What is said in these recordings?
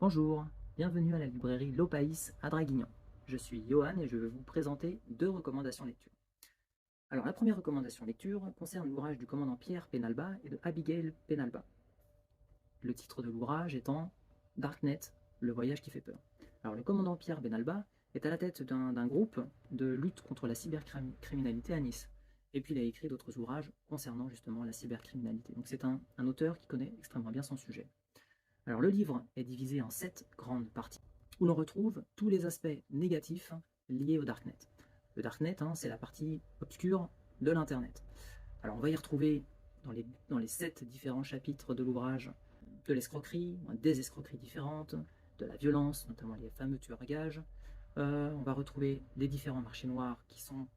Bonjour, bienvenue à la librairie Lopaïs à Draguignan. Je suis Johan et je vais vous présenter deux recommandations lecture. Alors la première recommandation lecture concerne l'ouvrage du commandant Pierre Penalba et de Abigail Penalba. Le titre de l'ouvrage étant Darknet, le voyage qui fait peur. Alors le commandant Pierre Penalba est à la tête d'un groupe de lutte contre la cybercriminalité à Nice. Et puis il a écrit d'autres ouvrages concernant justement la cybercriminalité. Donc c'est un auteur qui connaît extrêmement bien son sujet. Alors le livre est divisé en 7 grandes parties, où l'on retrouve tous les aspects négatifs liés au Darknet. Le Darknet, c'est la partie obscure de l'Internet. Alors on va y retrouver dans les 7 différents chapitres de l'ouvrage de l'escroquerie, des escroqueries différentes, de la violence, notamment les fameux tueurs à gages. On va retrouver les différents marchés noirs qui sont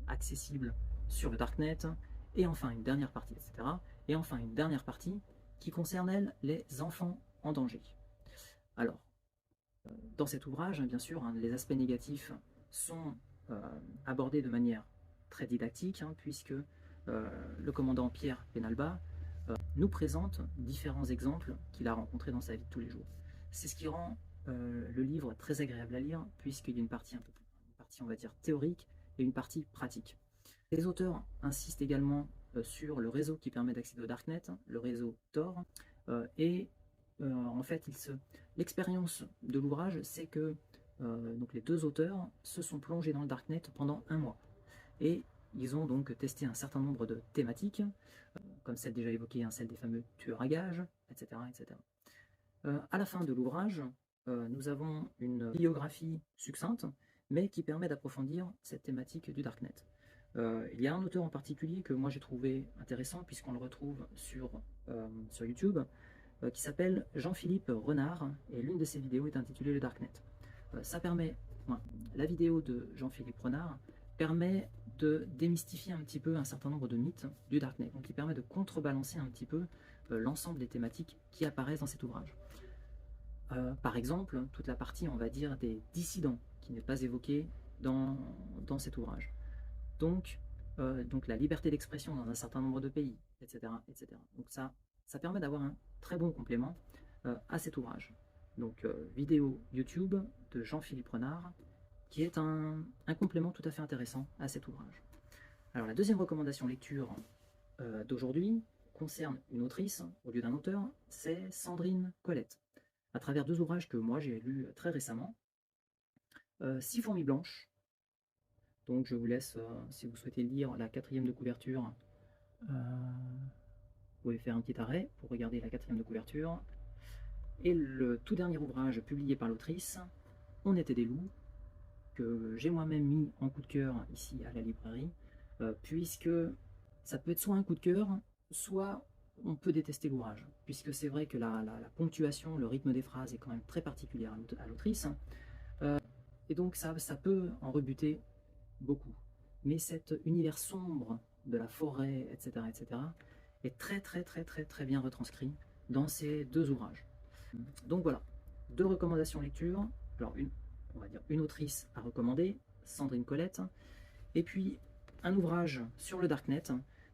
accessibles sur le Darknet, et enfin une dernière partie, etc. Et enfin une dernière partie qui concerne, elle, les enfants en danger. Alors, dans cet ouvrage, bien sûr, les aspects négatifs sont abordés de manière très didactique, puisque le commandant Pierre Penalba nous présente différents exemples qu'il a rencontrés dans sa vie de tous les jours. C'est ce qui rend le livre très agréable à lire, puisqu'il y a une partie, on va dire, théorique et une partie pratique. Les auteurs insistent également sur le réseau qui permet d'accéder au Darknet, le réseau Tor, et en fait, l'expérience de l'ouvrage, c'est que donc les deux auteurs se sont plongés dans le Darknet pendant un mois. Et ils ont donc testé un certain nombre de thématiques, comme celle déjà évoquée, celle des fameux tueurs à gages, etc. etc. À la fin de l'ouvrage, nous avons une biographie succincte, mais qui permet d'approfondir cette thématique du Darknet. Il y a un auteur en particulier que moi j'ai trouvé intéressant, puisqu'on le retrouve sur YouTube, qui s'appelle Jean-Philippe Renard, et l'une de ses vidéos est intitulée Le Darknet. La vidéo de Jean-Philippe Renard permet de démystifier un petit peu un certain nombre de mythes du Darknet, donc il permet de contrebalancer un petit peu l'ensemble des thématiques qui apparaissent dans cet ouvrage. Par exemple, toute la partie, on va dire, des dissidents, qui n'est pas évoquée dans cet ouvrage. Donc la liberté d'expression dans un certain nombre de pays, etc. etc. Donc ça permet d'avoir un très bon complément à cet ouvrage. Donc vidéo YouTube de Jean-Philippe Renard, qui est un complément tout à fait intéressant à cet ouvrage. Alors la deuxième recommandation lecture d'aujourd'hui concerne une autrice au lieu d'un auteur, c'est Sandrine Colette, à travers deux ouvrages que moi j'ai lus très récemment. 6 fourmis blanches. Donc je vous laisse, si vous souhaitez lire la 4e de couverture, vous pouvez faire un petit arrêt pour regarder la 4e de couverture. Et le tout dernier ouvrage publié par l'autrice, On était des loups, que j'ai moi-même mis en coup de cœur ici à la librairie, puisque ça peut être soit un coup de cœur, soit on peut détester l'ouvrage, puisque c'est vrai que la ponctuation, le rythme des phrases est quand même très particulier à l'autrice, et donc ça peut en rebuter beaucoup. Mais cet univers sombre de la forêt, etc., etc., est très bien retranscrit dans ces deux ouvrages. Donc voilà, deux recommandations lecture. Alors on va dire une autrice à recommander, Sandrine Colette, et puis un ouvrage sur le Darknet,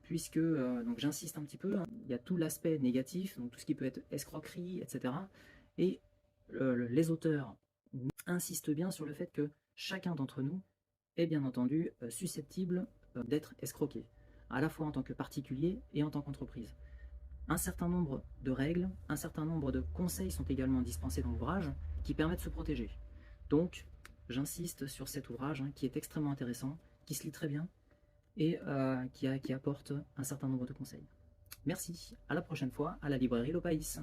puisque donc j'insiste un petit peu, il y a tout l'aspect négatif, donc tout ce qui peut être escroquerie, etc. Et les auteurs insistent bien sur le fait que chacun d'entre nous est bien entendu susceptible d'être escroqué, à la fois en tant que particulier et en tant qu'entreprise. Un certain nombre de règles, un certain nombre de conseils sont également dispensés dans l'ouvrage qui permettent de se protéger. Donc, j'insiste sur cet ouvrage qui est extrêmement intéressant, qui se lit très bien et qui apporte un certain nombre de conseils. Merci, à la prochaine fois à la librairie Lopaïs.